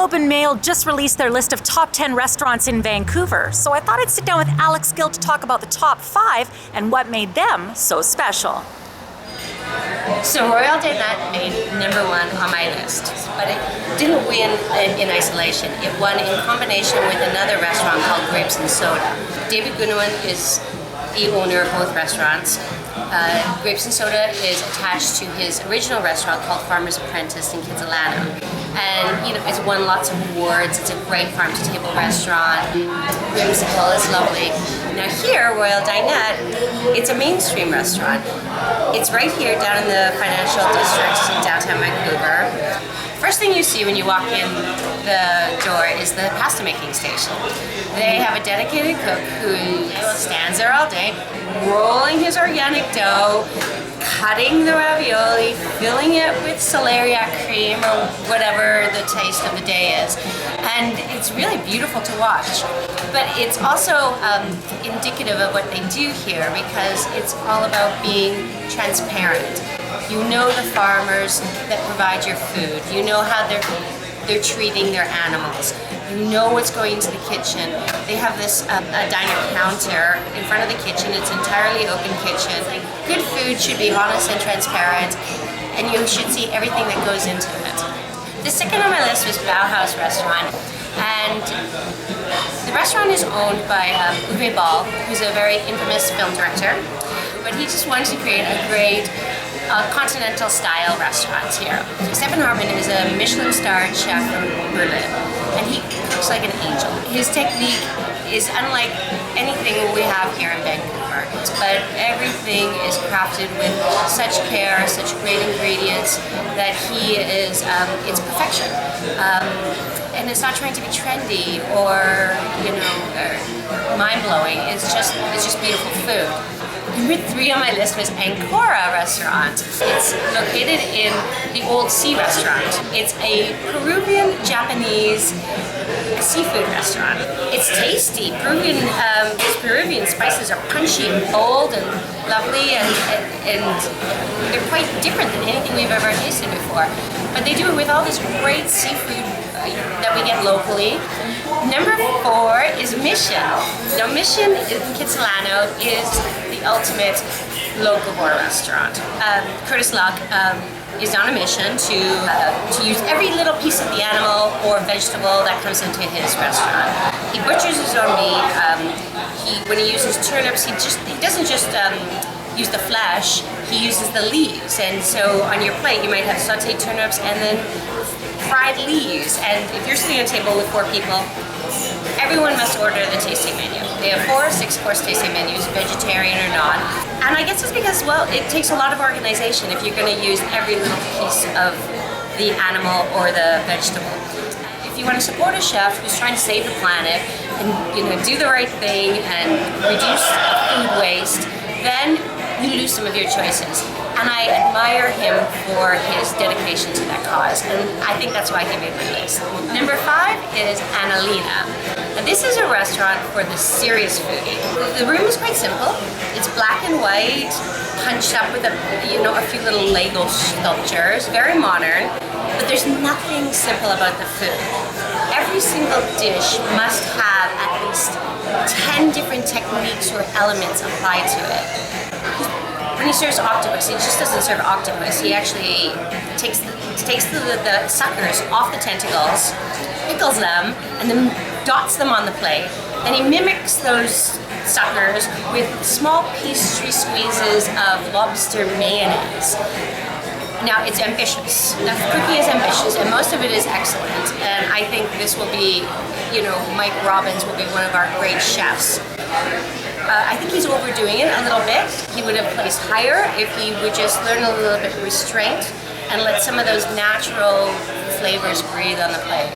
Globe and Mail just released their list of top 10 restaurants in Vancouver, so I thought I'd sit down with Alex Gill to talk about the top 5 and what made them so special. So Royal Dinette made number 1 on my list, but it didn't win in isolation. It won in combination with another restaurant called Grapes and Soda. David Gunawan is the owner of both restaurants. Grapes and Soda is attached to his original restaurant called Farmer's Apprentice in Kitsilano. And you know, it's won lots of awards. It's a great farm-to-table restaurant. Whimsical, it's lovely. Now here, Royal Dinette, it's a mainstream restaurant. It's right here down in the financial district in downtown Vancouver. First thing you see when you walk in the door is the pasta making station. They have a dedicated cook who stands there all day, rolling his organic dough, cutting the ravioli, filling it with celeriac cream or whatever the taste of the day is. And it's really beautiful to watch. But it's also indicative of what they do here because it's all about being transparent. You know the farmers that provide your food. You know how they're treating their animals. You know what's going into the kitchen. They have this a diner counter in front of the kitchen. It's entirely open kitchen. Good food should be honest and transparent, and you should see everything that goes into it. The second on my list was Bauhaus Restaurant, and the restaurant is owned by Uwe Ball, who's a very infamous film director, but he just wanted to create a great continental style restaurant here. Stefan Hartmann is a Michelin-starred chef from Berlin, and he cooks like an angel. His technique is unlike anything we have here in Vancouver, but everything is crafted with such care, such great ingredients that he is, it's perfection. And it's not trying to be trendy or, you know, mind-blowing. It's just beautiful food. Number 3 on my list was Angora Restaurant. It's located in the Old Sea Restaurant. It's a Peruvian-Japanese seafood restaurant. It's tasty. Peruvian spices are punchy and bold and lovely, and they're quite different than anything we've ever tasted before. But they do it with all this great seafood that we get locally. Number 4 is Mission. Now Mission in Kitsilano is the ultimate locavore restaurant. Curtis Luck is on a mission to use every little piece of the animal or vegetable that comes into his restaurant. He butchers his own meat. When he uses turnips, he doesn't just use the flesh, he uses the leaves. And so on your plate you might have sauteed turnips and then fried leaves. And if you're sitting at a table with 4 people, everyone must order the tasting menu. They have 4 or 6-course tasting menus, vegetarian or not. And I guess it's because, well, it takes a lot of organization if you're going to use every little piece of the animal or the vegetable. If you want to support a chef who's trying to save the planet and, you know, do the right thing and reduce food waste, then you lose some of your choices. And I admire him for his dedication to that cause, and I think that's why he made my list. Number 5 is Lena. Now this is a restaurant for the serious foodie. The room is quite simple. It's black and white, punched up with a few little Lego sculptures, very modern, but there's nothing simple about the food. Every single dish must have at least 10 different techniques or elements applied to it. When he serves octopus, he just doesn't serve octopus. He actually takes the suckers off the tentacles, pickles them, and then dots them on the plate. Then he mimics those suckers with small pastry squeezes of lobster mayonnaise. Now, it's ambitious. The cookie is ambitious, and most of it is excellent. And I think this will be, you know, Mike Robbins will be one of our great chefs. I think he's overdoing it a little bit. He would have placed higher if he would just learn a little bit of restraint and let some of those natural flavors breathe on the plate.